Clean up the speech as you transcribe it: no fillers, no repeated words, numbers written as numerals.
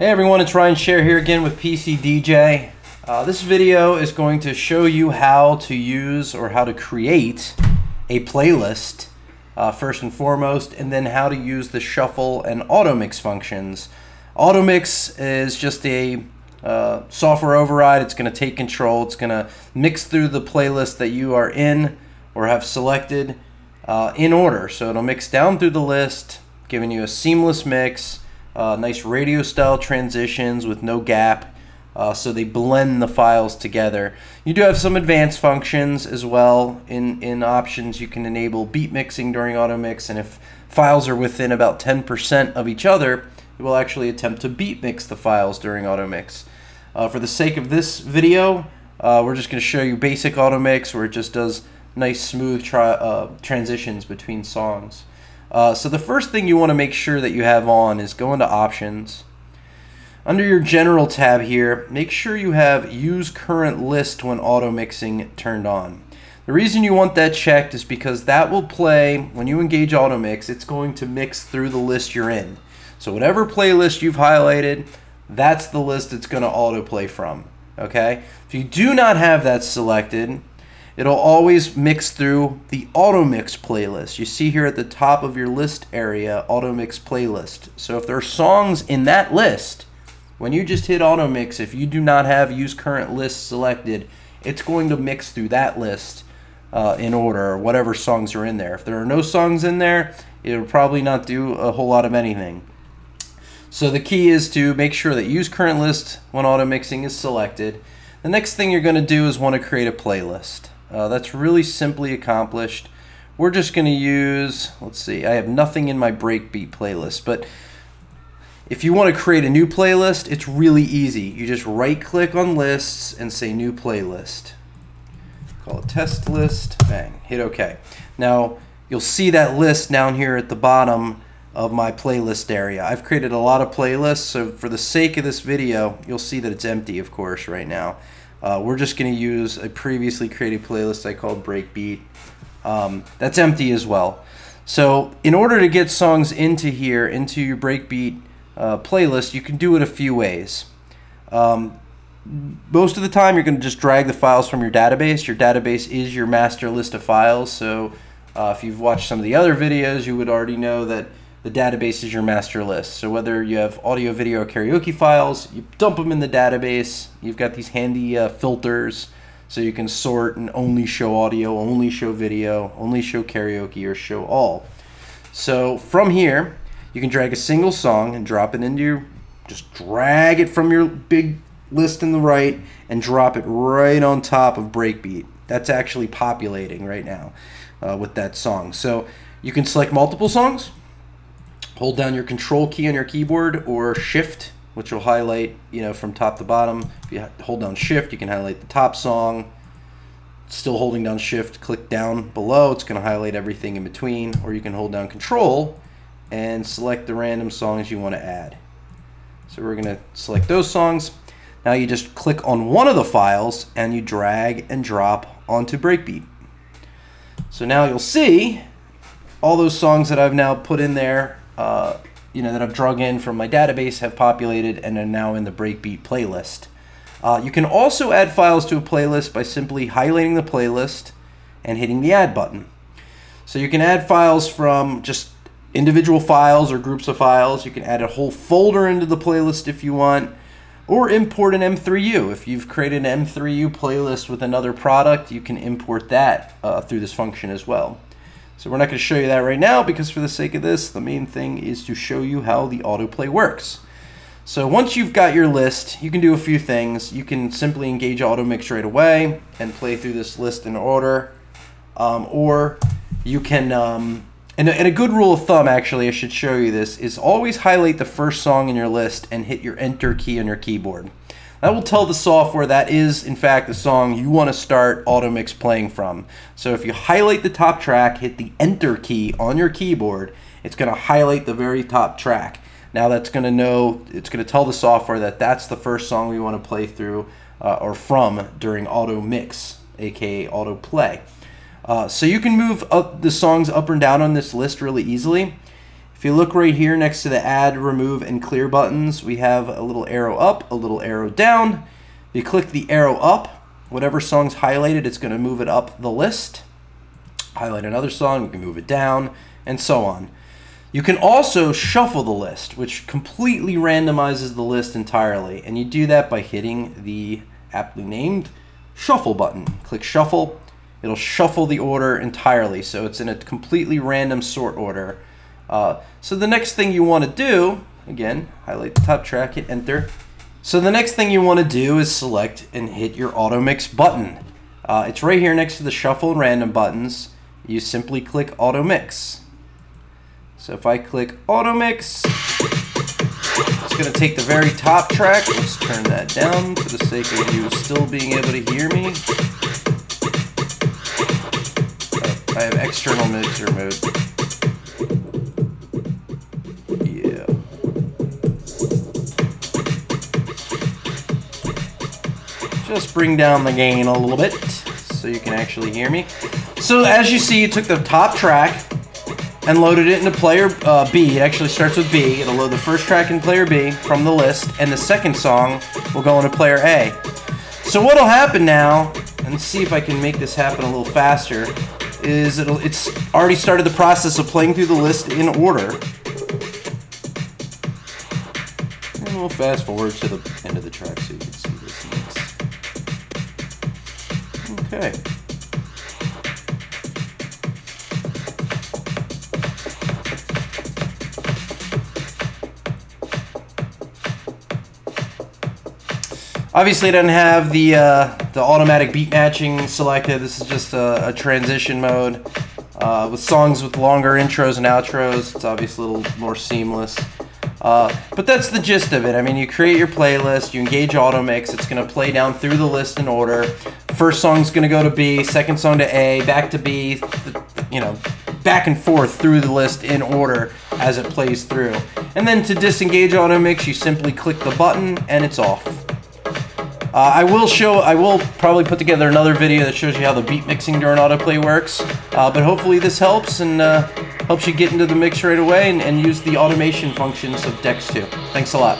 Hey everyone, it's Ryan Scher here again with PCDJ. This video is going to show you how to use or how to create a playlist first and foremost, and then how to use the shuffle and Automix functions. Automix is just a software override. It's going to take control. It's going to mix through the playlist that you are in or have selected in order. So it'll mix down through the list, giving you a seamless mix. Nice radio style transitions with no gap, so they blend the files together. You do have some advanced functions as well. In options, you can enable beat mixing during Automix, and if files are within about 10% of each other, it will actually attempt to beat mix the files during Automix. For the sake of this video, we're just going to show you basic Automix, where it just does nice smooth transitions between songs. So the first thing you want to make sure that you have on is go into Options. Under your General tab here, make sure you have Use Current List when auto-mixing turned on. The reason you want that checked is because that will play, when you engage Automix, it's going to mix through the list you're in. So whatever playlist you've highlighted, that's the list it's going to autoplay from. Okay? If you do not have that selected, it'll always mix through the Automix playlist. You see here at the top of your list area, Automix playlist. So if there are songs in that list, when you just hit Automix, if you do not have Use Current List selected, it's going to mix through that list in order, or whatever songs are in there. If there are no songs in there, it'll probably not do a whole lot of anything. So the key is to make sure that Use Current List when auto-mixing is selected. The next thing you're going to do is want to create a playlist. That's really simply accomplished. We're just going to use, let's see, I have nothing in my breakbeat playlist, but if you want to create a new playlist, it's really easy. You just right click on lists and say new playlist. Call it test list, bang, hit OK. Now you'll see that list down here at the bottom of my playlist area. I've created a lot of playlists, so for the sake of this video, you'll see that it's empty, of course, right now. We're just going to use a previously created playlist I called Breakbeat. That's empty as well. So in order to get songs into here, into your Breakbeat playlist, you can do it a few ways. Most of the time you're going to just drag the files from your database. Your database is your master list of files. So if you've watched some of the other videos, you would already know that the database is your master list. So whether you have audio, video, or karaoke files, you dump them in the database. You've got these handy filters, so you can sort and only show audio, only show video, only show karaoke, or show all. So from here, you can drag a single song and drop it into your, just drag it from your big list in the right and drop it right on top of Breakbeat. That's actually populating right now with that song. So you can select multiple songs. Hold down your Control key on your keyboard, or Shift, which will highlight, from top to bottom. If you hold down Shift, you can highlight the top song. Still holding down Shift, click down below, it's going to highlight everything in between. Or you can hold down Control and select the random songs you want to add. So we're going to select those songs. Now you just click on one of the files and you drag and drop onto Breakbeat. So now you'll see all those songs that I've now put in there, that I've drug in from my database, have populated and are now in the Breakbeat playlist. You can also add files to a playlist by simply highlighting the playlist and hitting the Add button. So you can add files from just individual files or groups of files. You can add a whole folder into the playlist if you want, or import an M3U. If you've created an M3U playlist with another product, you can import that through this function as well. So we're not going to show you that right now, because for the sake of this, the main thing is to show you how the autoplay works. So once you've got your list, you can do a few things. You can simply engage Automix right away and play through this list in order. Or you can, and a good rule of thumb, actually, I should show you this, is always highlight the first song in your list and hit your Enter key on your keyboard. That will tell the software that is, in fact, the song you want to start Automix playing from. So if you highlight the top track, hit the Enter key on your keyboard, it's going to highlight the very top track. Now that's going to know, it's going to tell the software that that's the first song we want to play through or from during Automix, aka Autoplay. So you can move up the songs up and down on this list really easily. If you look right here next to the add, remove, and clear buttons, we have a little arrow up, a little arrow down. If you click the arrow up, whatever song's highlighted, it's going to move it up the list. Highlight another song, you can move it down, and so on. You can also shuffle the list, which completely randomizes the list entirely. And you do that by hitting the aptly named shuffle button. Click shuffle. It'll shuffle the order entirely, so it's in a completely random sort order. So the next thing you want to do, again, highlight the top track, hit enter. So the next thing you want to do is select and hit your Automix button. It's right here next to the shuffle and random buttons. You simply click Automix. So if I click Automix, it's going to take the very top track. Let's turn that down for the sake of you still being able to hear me. I have external mixer mode. Yeah. Just bring down the gain a little bit so you can actually hear me. So as you see, it took the top track and loaded it into player B. It actually starts with B. It'll load the first track in player B from the list, and the second song will go into player A. So what'll happen now, and see if I can make this happen a little faster, is it's already started the process of playing through the list in order. And we'll fast forward to the end of the track so you can see this mix. Okay. Obviously, it doesn't have the automatic beat matching selected. This is just a transition mode. With songs with longer intros and outros, it's obviously a little more seamless. But that's the gist of it. I mean, you create your playlist, you engage Automix, it's going to play down through the list in order. First song's going to go to B, second song to A, back to B, you know, back and forth through the list in order as it plays through. And then to disengage Automix, you simply click the button and it's off. I will probably put together another video that shows you how the beat mixing during autoplay works, but hopefully this helps and helps you get into the mix right away and use the automation functions of DEX 2. Thanks a lot.